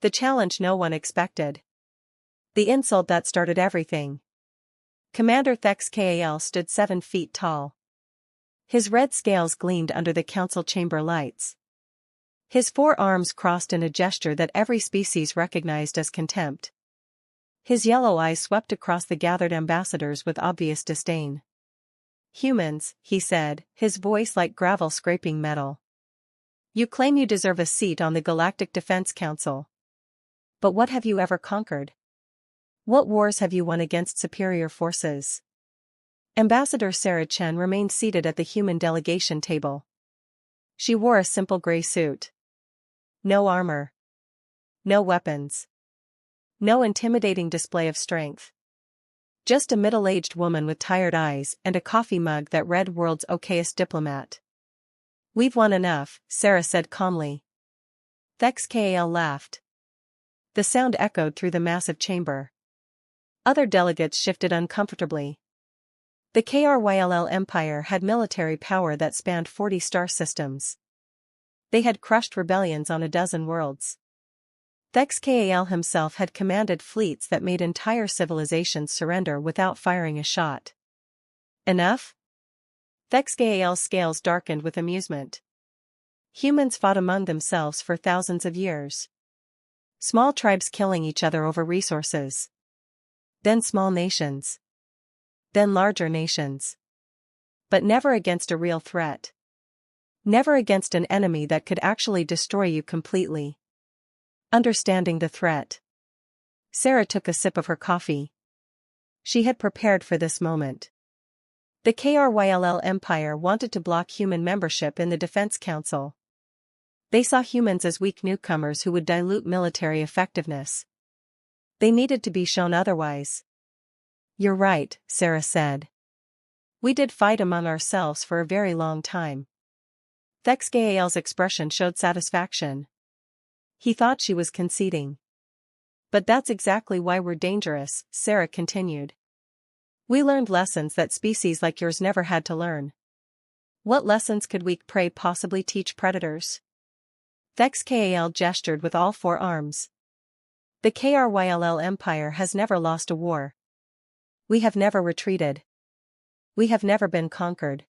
The challenge no one expected. The insult that started everything. Commander Thex Kal stood 7 feet tall. His red scales gleamed under the council chamber lights. His 4 arms crossed in a gesture that every species recognized as contempt. His yellow eyes swept across the gathered ambassadors with obvious disdain. "Humans," he said, his voice like gravel scraping metal. "You claim you deserve a seat on the Galactic Defense Council. But what have you ever conquered? What wars have you won against superior forces?" Ambassador Sarah Chen remained seated at the human delegation table. She wore a simple gray suit. No armor. No weapons. No intimidating display of strength. Just a middle-aged woman with tired eyes and a coffee mug that read "World's Okayest Diplomat." "We've won enough," Sarah said calmly. Thex Kal laughed. The sound echoed through the massive chamber. Other delegates shifted uncomfortably. The KRYLL Empire had military power that spanned 40 star systems. They had crushed rebellions on a dozen worlds. Thex Kal himself had commanded fleets that made entire civilizations surrender without firing a shot. Enough? Thex Kal's scales darkened with amusement. Humans fought among themselves for thousands of years. Small tribes killing each other over resources. Then small nations. Then larger nations. But never against a real threat. Never against an enemy that could actually destroy you completely. Understanding the threat. Sarah took a sip of her coffee. She had prepared for this moment. The KRYLL Empire wanted to block human membership in the Defense Council. They saw humans as weak newcomers who would dilute military effectiveness. They needed to be shown otherwise. "You're right," Sarah said. "We did fight among ourselves for a very long time." Thex Kal's expression showed satisfaction. He thought she was conceding. "But that's exactly why we're dangerous," Sarah continued. "We learned lessons that species like yours never had to learn." "What lessons could weak prey possibly teach predators?" Thex Kal gestured with all 4 arms. "The KRYLL Empire has never lost a war. We have never retreated. We have never been conquered.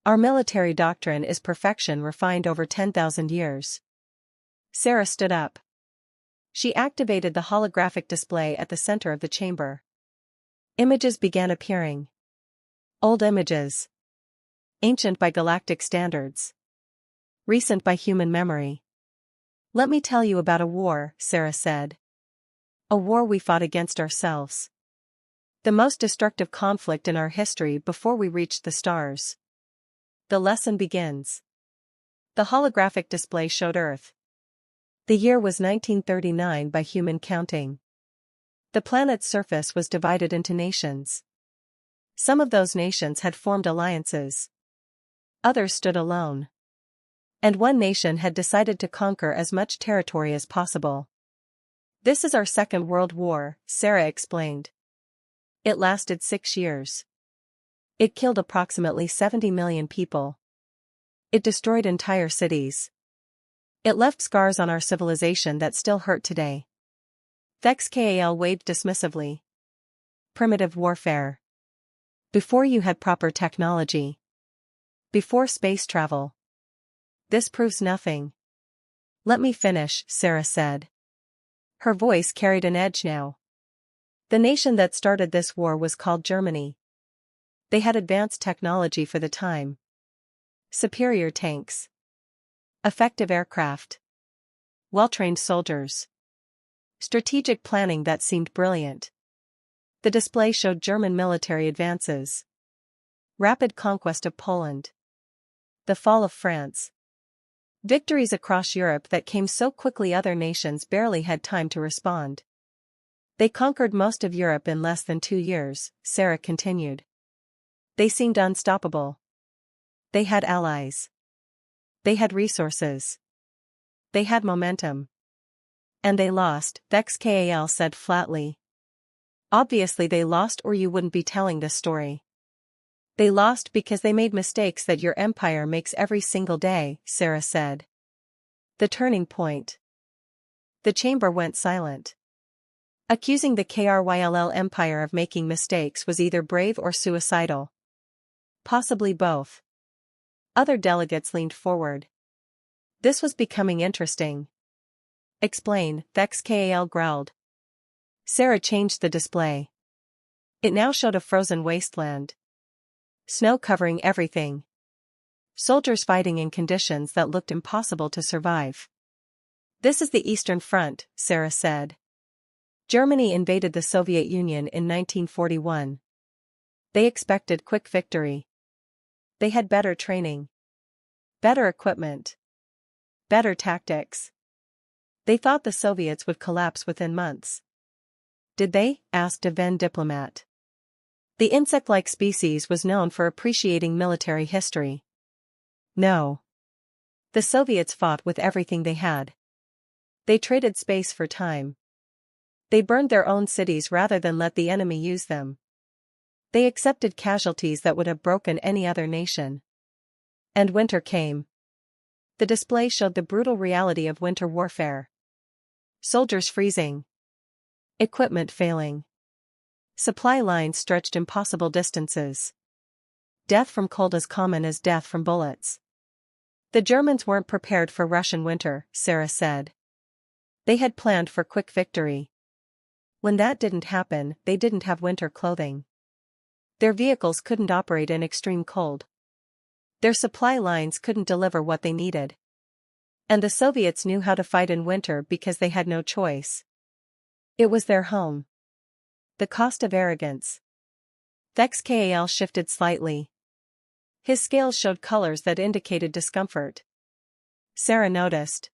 Our military doctrine is perfection refined over 10,000 years." Sarah stood up. She activated the holographic display at the center of the chamber. Images began appearing. Old images. Ancient by galactic standards. Recent by human memory. "Let me tell you about a war," Sarah said. "A war we fought against ourselves. The most destructive conflict in our history before we reached the stars. The lesson begins." The holographic display showed Earth. The year was 1939 by human counting. The planet's surface was divided into nations. Some of those nations had formed alliances. Others stood alone. And one nation had decided to conquer as much territory as possible. "This is our Second World War," Sarah explained. "It lasted 6 years. It killed approximately 70 million people. It destroyed entire cities. It left scars on our civilization that still hurt today." Thex Kal waved dismissively. "Primitive warfare. Before you had proper technology. Before space travel. This proves nothing." "Let me finish," Sarah said. Her voice carried an edge now. "The nation that started this war was called Germany. They had advanced technology for the time. Superior tanks. Effective aircraft. Well-trained soldiers. Strategic planning that seemed brilliant. The display showed German military advances. Rapid conquest of Poland. The fall of France. Victories across Europe that came so quickly other nations barely had time to respond. They conquered most of Europe in less than 2 years," Sarah continued. "They seemed unstoppable. They had allies. They had resources. They had momentum. And they lost," Thex Kal said flatly. "Obviously they lost or you wouldn't be telling this story. They lost because they made mistakes that your empire makes every single day," Sarah said. "The turning point." The chamber went silent. Accusing the KRYLL Empire of making mistakes was either brave or suicidal. Possibly both. Other delegates leaned forward. This was becoming interesting. Explain, Thex Kal growled. Sarah changed the display. It now showed a frozen wasteland. Snow covering everything. Soldiers fighting in conditions that looked impossible to survive. This is the Eastern Front, Sarah said. Germany invaded the Soviet Union in 1941. They expected quick victory. They had better training. Better equipment. Better tactics. They thought the Soviets would collapse within months. Did they? Asked a Venn diplomat. The insect-like species was known for appreciating military history. No. The Soviets fought with everything they had. They traded space for time. They burned their own cities rather than let the enemy use them. They accepted casualties that would have broken any other nation. And winter came. The display showed the brutal reality of winter warfare. Soldiers freezing. Equipment failing. Supply lines stretched impossible distances. Death from cold as common as death from bullets. The Germans weren't prepared for Russian winter, Sarah said. They had planned for quick victory. When that didn't happen, they didn't have winter clothing. Their vehicles couldn't operate in extreme cold. Their supply lines couldn't deliver what they needed. And the Soviets knew how to fight in winter because they had no choice. It was their home. The cost of arrogance. Thex Kal shifted slightly. His scales showed colors that indicated discomfort. Sarah noticed.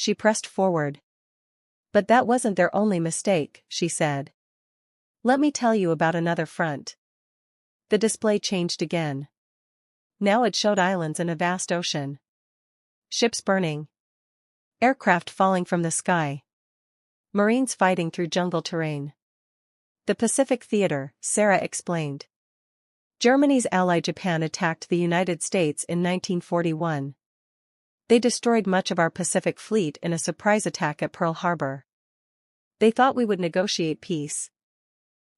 She pressed forward. But that wasn't their only mistake, she said. Let me tell you about another front. The display changed again. Now it showed islands in a vast ocean. Ships burning. Aircraft falling from the sky. Marines fighting through jungle terrain. The Pacific Theater, Sarah explained. Germany's ally Japan attacked the United States in 1941. They destroyed much of our Pacific Fleet in a surprise attack at Pearl Harbor. They thought we would negotiate peace.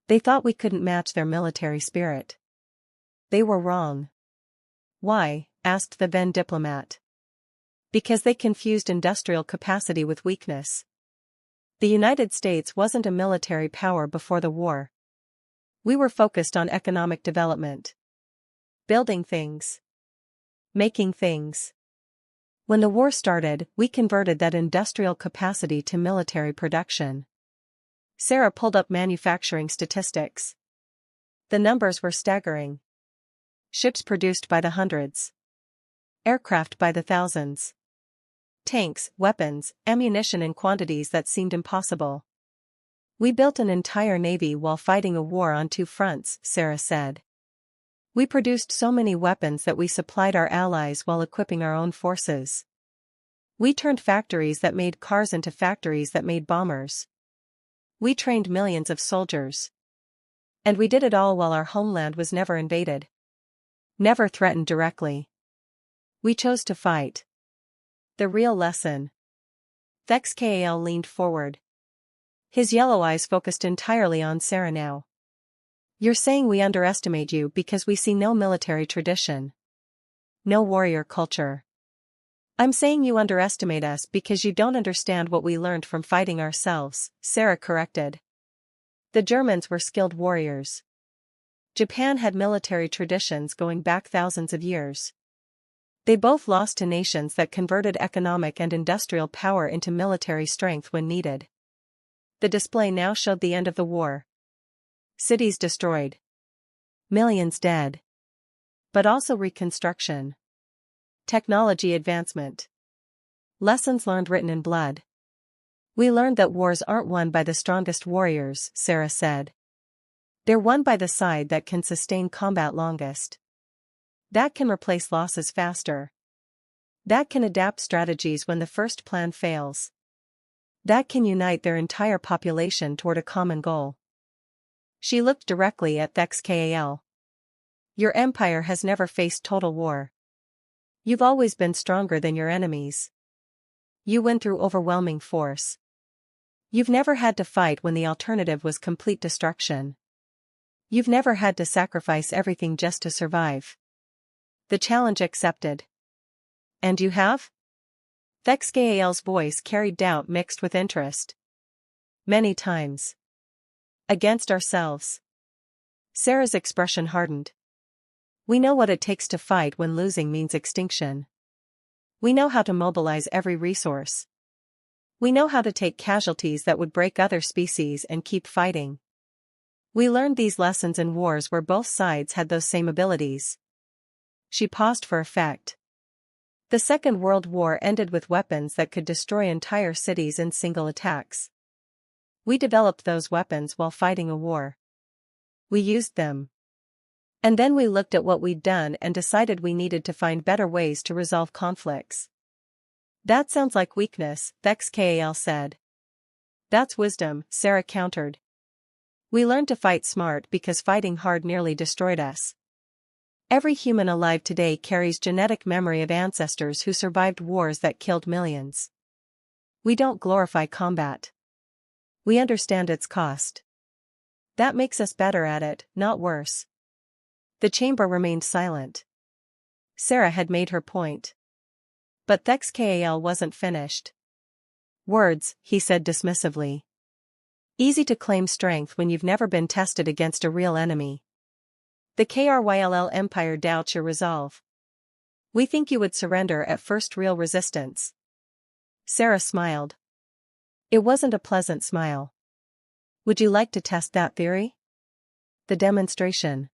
They thought we couldn't match their military spirit. They were wrong. Why? Asked the Venn diplomat. Because they confused industrial capacity with weakness. The United States wasn't a military power before the war. We were focused on economic development. Building things. Making things. When the war started, we converted that industrial capacity to military production. Sarah pulled up manufacturing statistics. The numbers were staggering. Ships produced by the hundreds. Aircraft by the thousands. Tanks, weapons, ammunition in quantities that seemed impossible. We built an entire navy while fighting a war on two fronts, Sarah said. We produced so many weapons that we supplied our allies while equipping our own forces. We turned factories that made cars into factories that made bombers. We trained millions of soldiers. And we did it all while our homeland was never invaded. Never threatened directly. We chose to fight. The real lesson. Thex Kal leaned forward. His yellow eyes focused entirely on Sarah now. You're saying we underestimate you because we see no military tradition. No warrior culture. I'm saying you underestimate us because you don't understand what we learned from fighting ourselves, Sarah corrected. The Germans were skilled warriors. Japan had military traditions going back thousands of years. They both lost to nations that converted economic and industrial power into military strength when needed. The display now showed the end of the war. Cities destroyed. Millions dead. But also reconstruction. Technology advancement. Lessons learned written in blood. We learned that wars aren't won by the strongest warriors, Sarah said. They're won by the side that can sustain combat longest. That can replace losses faster. That can adapt strategies when the first plan fails. That can unite their entire population toward a common goal. She looked directly at Thex Kal. Your empire has never faced total war. You've always been stronger than your enemies. You went through overwhelming force. You've never had to fight when the alternative was complete destruction. You've never had to sacrifice everything just to survive. The challenge accepted. And you have? Thexkael's voice carried doubt mixed with interest. Many times. Against ourselves. Sarah's expression hardened. We know what it takes to fight when losing means extinction. We know how to mobilize every resource. We know how to take casualties that would break other species and keep fighting. We learned these lessons in wars where both sides had those same abilities. She paused for effect. The Second World War ended with weapons that could destroy entire cities in single attacks. We developed those weapons while fighting a war. We used them. And then we looked at what we'd done and decided we needed to find better ways to resolve conflicts. That sounds like weakness, Thexkael said. That's wisdom, Sarah countered. We learned to fight smart because fighting hard nearly destroyed us. Every human alive today carries genetic memory of ancestors who survived wars that killed millions. We don't glorify combat. We understand its cost. That makes us better at it, not worse. The chamber remained silent. Sarah had made her point. But Thexkael wasn't finished. Words, he said dismissively. Easy to claim strength when you've never been tested against a real enemy. The Kryll Empire doubts your resolve. We think you would surrender at first. Real resistance. Sarah smiled. It wasn't a pleasant smile. Would you like to test that theory? The demonstration.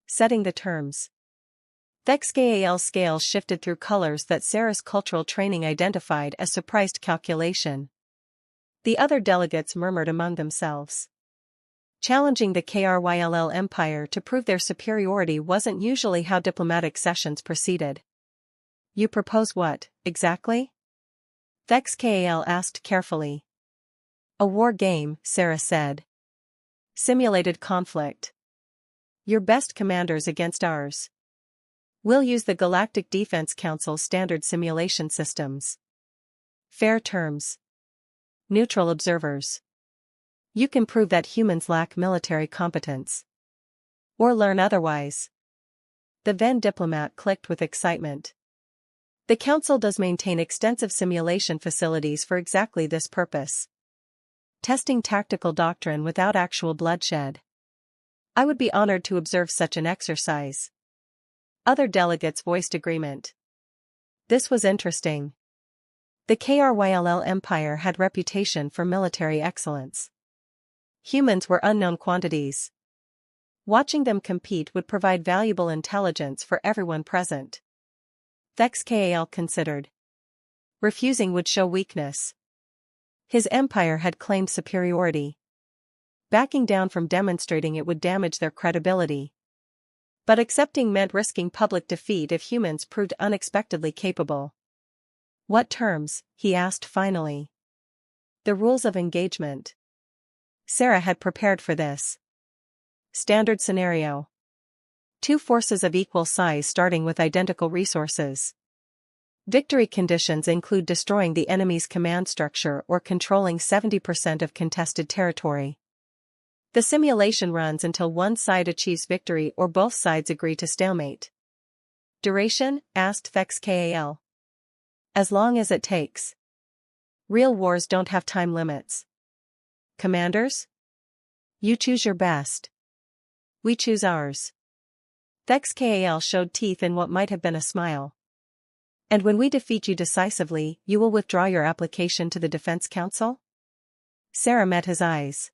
Setting the terms. Thexkael's scales shifted through colors that Sarah's cultural training identified as surprised calculation. The other delegates murmured among themselves. Challenging the Kryll Empire to prove their superiority wasn't usually how diplomatic sessions proceeded. You propose what, exactly? Thexkael asked carefully. A war game, Sarah said. Simulated conflict. Your best commanders against ours. We'll use the Galactic Defense Council's standard simulation systems. Fair terms. Neutral observers. You can prove that humans lack military competence. Or learn otherwise. The Venn diplomat clicked with excitement. The Council does maintain extensive simulation facilities for exactly this purpose. Testing tactical doctrine without actual bloodshed. I would be honored to observe such an exercise. Other delegates voiced agreement. This was interesting. The Kryll Empire had reputation for military excellence. Humans were unknown quantities. Watching them compete would provide valuable intelligence for everyone present. Thexkael considered. Refusing would show weakness. His empire had claimed superiority. Backing down from demonstrating it would damage their credibility. But accepting meant risking public defeat if humans proved unexpectedly capable. What terms? He asked finally. The rules of engagement. Sarah had prepared for this. Standard scenario. Two forces of equal size starting with identical resources. Victory conditions include destroying the enemy's command structure or controlling 70% of contested territory. The simulation runs until one side achieves victory or both sides agree to stalemate. Duration? Asked Thexkael. As long as it takes. Real wars don't have time limits. Commanders? You choose your best. We choose ours. Thexkael showed teeth in what might have been a smile. And when we defeat you decisively, you will withdraw your application to the Defense Council? Sarah met his eyes.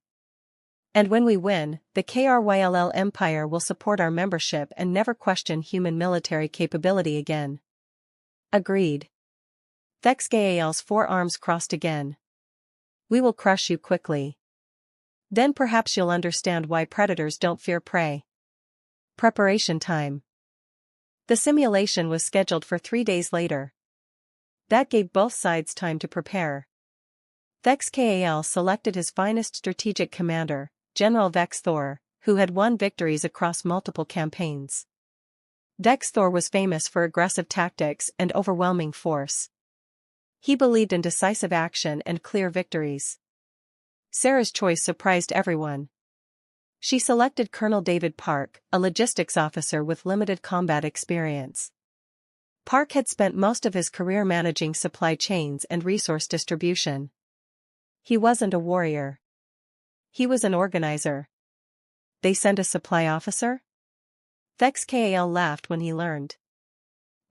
And when we win, the Kryll Empire will support our membership and never question human military capability again. Agreed. Thexkael's forearms crossed again. We will crush you quickly. Then perhaps you'll understand why predators don't fear prey. Preparation time. The simulation was scheduled for 3 days later. That gave both sides time to prepare. Thexkael selected his finest strategic commander, General Vexthor, who had won victories across multiple campaigns. Vexthor was famous for aggressive tactics and overwhelming force. He believed in decisive action and clear victories. Sarah's choice surprised everyone. She selected Colonel David Park, a logistics officer with limited combat experience. Park had spent most of his career managing supply chains and resource distribution. He wasn't a warrior. He was an organizer. They sent a supply officer? Vex Kal laughed when he learned.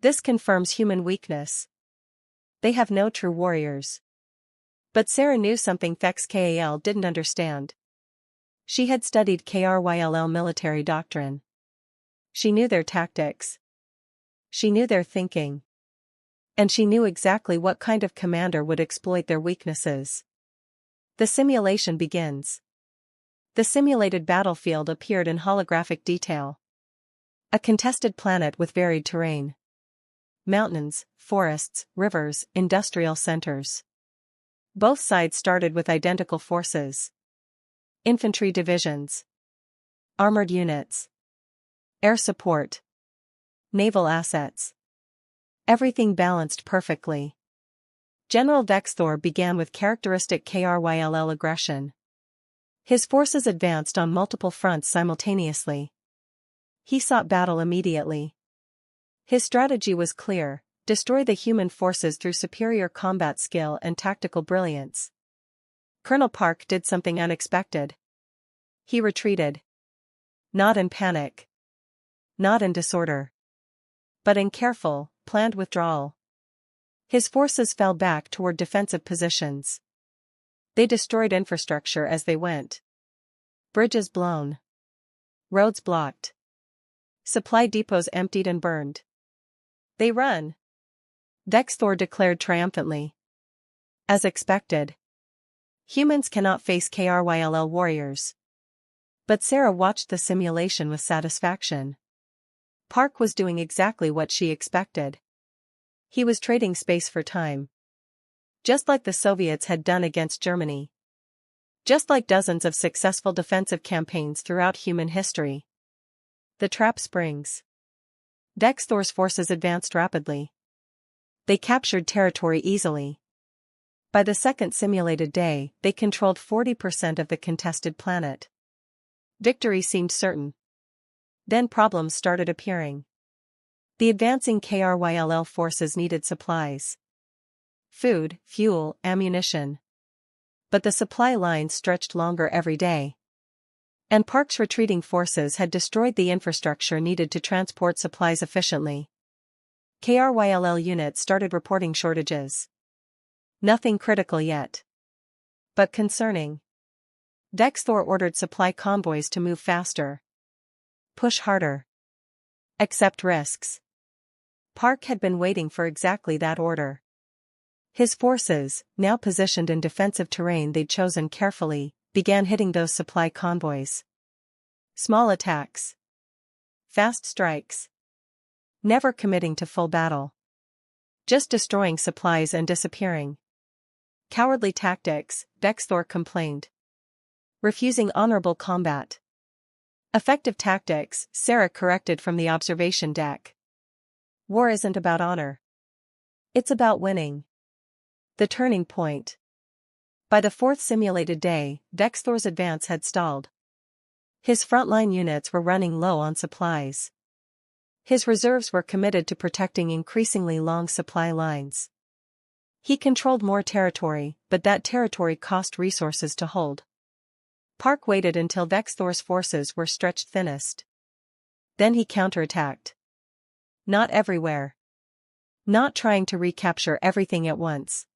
This confirms human weakness. They have no true warriors. But Sarah knew something Vex Kal didn't understand. She had studied KRYLL military doctrine. She knew their tactics. She knew their thinking. And she knew exactly what kind of commander would exploit their weaknesses. The simulation begins. The simulated battlefield appeared in holographic detail. A contested planet with varied terrain. Mountains, forests, rivers, industrial centers. Both sides started with identical forces. Infantry divisions. Armored units. Air support. Naval assets. Everything balanced perfectly. General Vexthor began with characteristic KRYLL aggression. His forces advanced on multiple fronts simultaneously. He sought battle immediately. His strategy was clear: destroy the human forces through superior combat skill and tactical brilliance. Colonel Park did something unexpected. He retreated. Not in panic. Not in disorder. But in careful, planned withdrawal. His forces fell back toward defensive positions. They destroyed infrastructure as they went. Bridges blown. Roads blocked. Supply depots emptied and burned. They run. Vexthor declared triumphantly. As expected. Humans cannot face KRYLL warriors. But Sarah watched the simulation with satisfaction. Park was doing exactly what she expected. He was trading space for time. Just like the Soviets had done against Germany. Just like dozens of successful defensive campaigns throughout human history. The trap springs. Vexthor's forces advanced rapidly. They captured territory easily. By the second simulated day, they controlled 40% of the contested planet. Victory seemed certain. Then problems started appearing. The advancing KRYLL forces needed supplies. Food, fuel, ammunition. But the supply lines stretched longer every day. And Park's retreating forces had destroyed the infrastructure needed to transport supplies efficiently. KRYLL units started reporting shortages. Nothing critical yet. But concerning. Vexthor ordered supply convoys to move faster. Push harder. Accept risks. Park had been waiting for exactly that order. His forces, now positioned in defensive terrain they'd chosen carefully, began hitting those supply convoys. Small attacks. Fast strikes. Never committing to full battle. Just destroying supplies and disappearing. Cowardly tactics, Vexthor complained. Refusing honorable combat. Effective tactics, Sarah corrected from the observation deck. War isn't about honor. It's about winning. The turning point. By the fourth simulated day, Vexthor's advance had stalled. His frontline units were running low on supplies. His reserves were committed to protecting increasingly long supply lines. He controlled more territory, but that territory cost resources to hold. Park waited until Vexthor's forces were stretched thinnest. Then he counterattacked. Not everywhere. Not trying to recapture everything at once.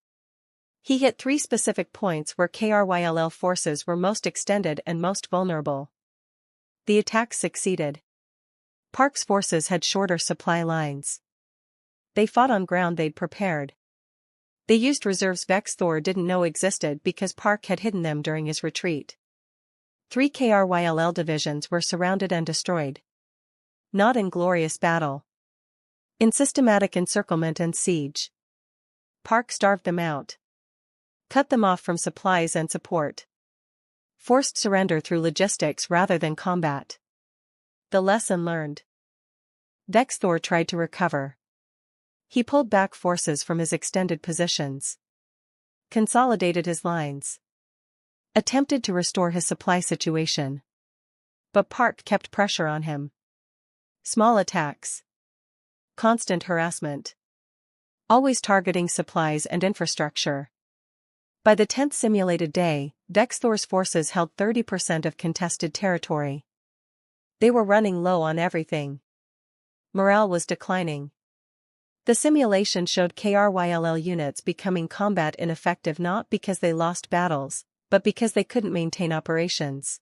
He hit 3 specific points where KRYLL forces were most extended and most vulnerable. The attacks succeeded. Park's forces had shorter supply lines. They fought on ground they'd prepared. They used reserves Vexthor didn't know existed because Park had hidden them during his retreat. 3 KRYLL divisions were surrounded and destroyed. Not in glorious battle. In systematic encirclement and siege. Park starved them out. Cut them off from supplies and support. Forced surrender through logistics rather than combat. The lesson learned. Vexthor tried to recover. He pulled back forces from his extended positions. Consolidated his lines. attempted to restore his supply situation. But Park kept pressure on him. Small attacks. Constant harassment. Always targeting supplies and infrastructure. By the 10th simulated day, Vexthor's forces held 30% of contested territory. They were running low on everything. Morale was declining. The simulation showed KRYLL units becoming combat ineffective not because they lost battles, but because they couldn't maintain operations.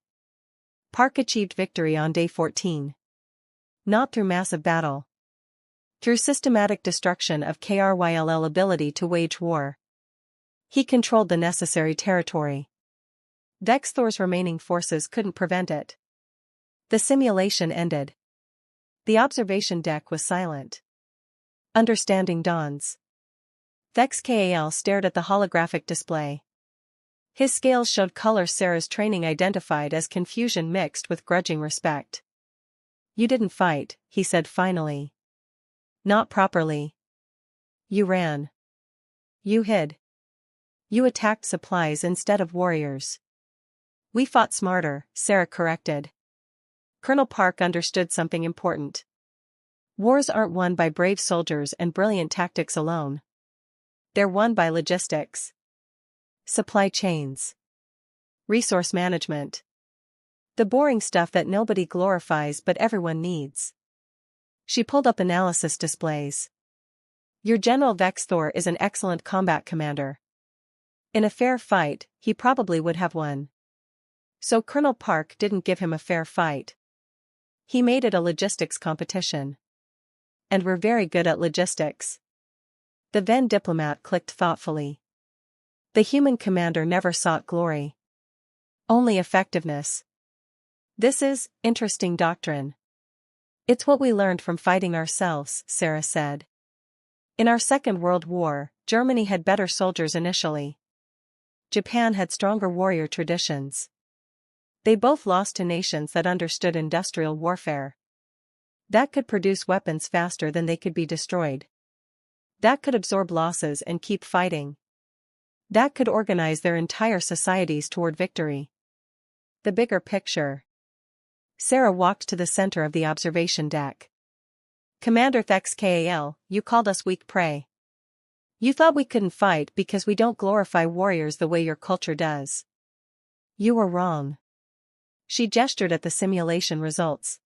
Park achieved victory on day 14. Not through massive battle. Through systematic destruction of KRYLL ability to wage war. He controlled the necessary territory. Vexthor's remaining forces couldn't prevent it. The simulation ended. The observation deck was silent. Understanding dawns. Vex KAL stared at the holographic display. His scales showed colors Sarah's training identified as confusion mixed with grudging respect. You didn't fight, he said finally. Not properly. You ran. You hid. You attacked supplies instead of warriors. We fought smarter, Sarah corrected. Colonel Park understood something important. Wars aren't won by brave soldiers and brilliant tactics alone. They're won by logistics. Supply chains. Resource management. The boring stuff that nobody glorifies but everyone needs. She pulled up analysis displays. Your General Vexthor is an excellent combat commander. In a fair fight, he probably would have won. So Colonel Park didn't give him a fair fight. He made it a logistics competition. And we're very good at logistics. The Venn diplomat clicked thoughtfully. The human commander never sought glory. Only effectiveness. This is interesting doctrine. It's what we learned from fighting ourselves, Sarah said. In our Second World War, Germany had better soldiers initially. Japan had stronger warrior traditions. They both lost to nations that understood industrial warfare. That could produce weapons faster than they could be destroyed. That could absorb losses and keep fighting. That could organize their entire societies toward victory. The bigger picture. Sarah walked to the center of the observation deck. Commander Thex KAL, you called us weak prey. You thought we couldn't fight because we don't glorify warriors the way your culture does. You were wrong. She gestured at the simulation results.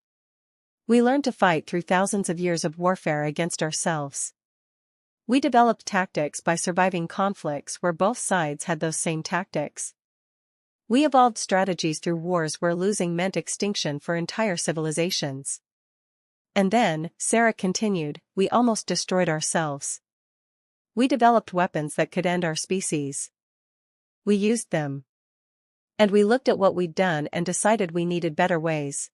We learned to fight through thousands of years of warfare against ourselves. We developed tactics by surviving conflicts where both sides had those same tactics. We evolved strategies through wars where losing meant extinction for entire civilizations. And then, Sarah continued, we almost destroyed ourselves. We developed weapons that could end our species. We used them. And we looked at what we'd done and decided we needed better ways.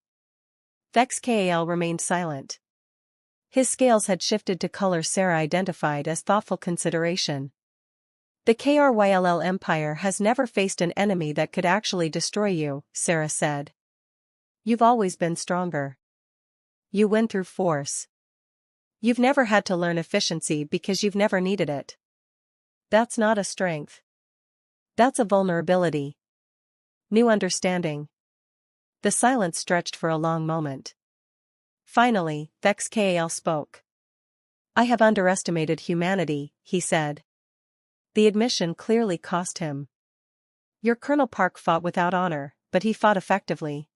Vex KAL remained silent. His scales had shifted to colors Sarah identified as thoughtful consideration. The KRYLL Empire has never faced an enemy that could actually destroy you, Sarah said. You've always been stronger. You win through force. You've never had to learn efficiency because you've never needed it. That's not a strength. That's a vulnerability. New understanding. The silence stretched for a long moment. Finally, Vex KAL spoke. I have underestimated humanity, he said. The admission clearly cost him. Your Colonel Park fought without honor, but he fought effectively.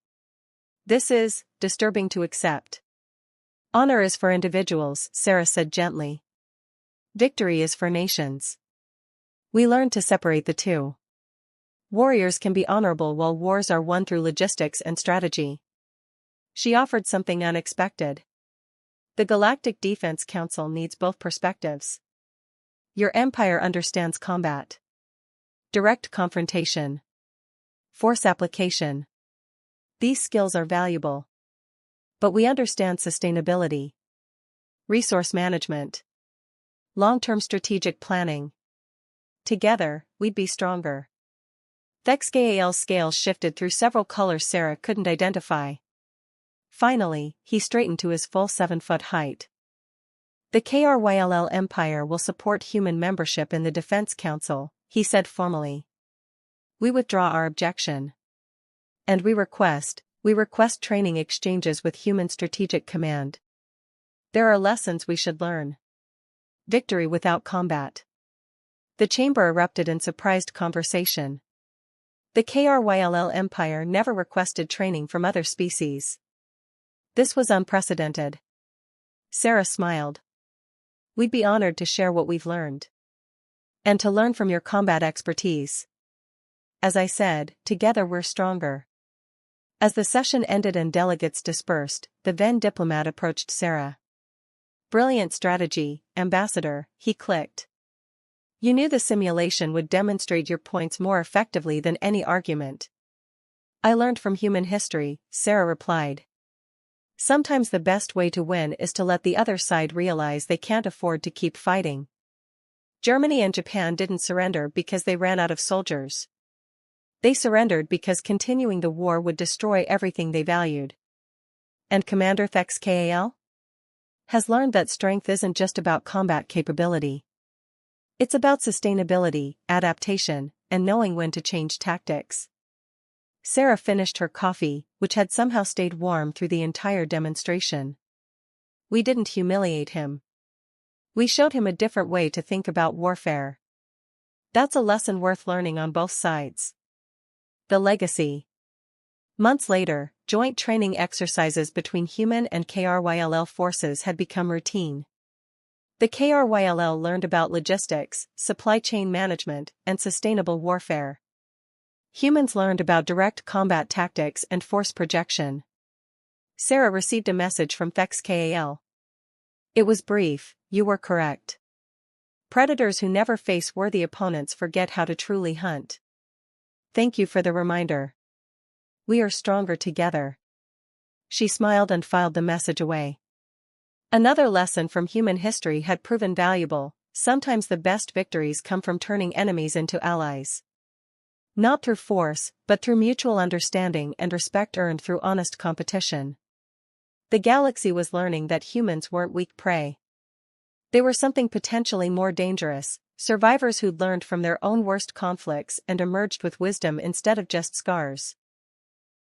This is disturbing to accept. Honor is for individuals, Sarah said gently. Victory is for nations. We learned to separate the two. Warriors can be honorable while wars are won through logistics and strategy. She offered something unexpected. The Galactic Defense Council needs both perspectives. Your empire understands combat. Direct confrontation. Force application. These skills are valuable. But we understand sustainability. Resource management. Long-term strategic planning. Together, we'd be stronger. Vex KAL's scales shifted through several colors Sarah couldn't identify. Finally, he straightened to his full 7-foot height. The KRYLL Empire will support human membership in the Defense Council, he said formally. We withdraw our objection. And we request training exchanges with human strategic command. There are lessons we should learn. Victory without combat. The chamber erupted in surprised conversation. The KRYLL Empire never requested training from other species. This was unprecedented. Sarah smiled. We'd be honored to share what we've learned. And to learn from your combat expertise. As I said, together we're stronger. As the session ended and delegates dispersed, the Venn diplomat approached Sarah. Brilliant strategy, Ambassador, he clicked. You knew the simulation would demonstrate your points more effectively than any argument. I learned from human history, Sarah replied. Sometimes the best way to win is to let the other side realize they can't afford to keep fighting. Germany and Japan didn't surrender because they ran out of soldiers. They surrendered because continuing the war would destroy everything they valued. And Commander ThexKAL? Has learned that strength isn't just about combat capability. It's about sustainability, adaptation, and knowing when to change tactics. Sarah finished her coffee, which had somehow stayed warm through the entire demonstration. We didn't humiliate him. We showed him a different way to think about warfare. That's a lesson worth learning on both sides. The legacy. Months later, joint training exercises between human and KRYLL forces had become routine. The KRYLL learned about logistics, supply chain management, and sustainable warfare. Humans learned about direct combat tactics and force projection. Sarah received a message from ThexKAL. It was brief, you were correct. Predators who never face worthy opponents forget how to truly hunt. Thank you for the reminder. We are stronger together. She smiled and filed the message away. Another lesson from human history had proven valuable. Sometimes the best victories come from turning enemies into allies. Not through force, but through mutual understanding and respect earned through honest competition. The galaxy was learning that humans weren't weak prey. They were something potentially more dangerous, survivors who'd learned from their own worst conflicts and emerged with wisdom instead of just scars.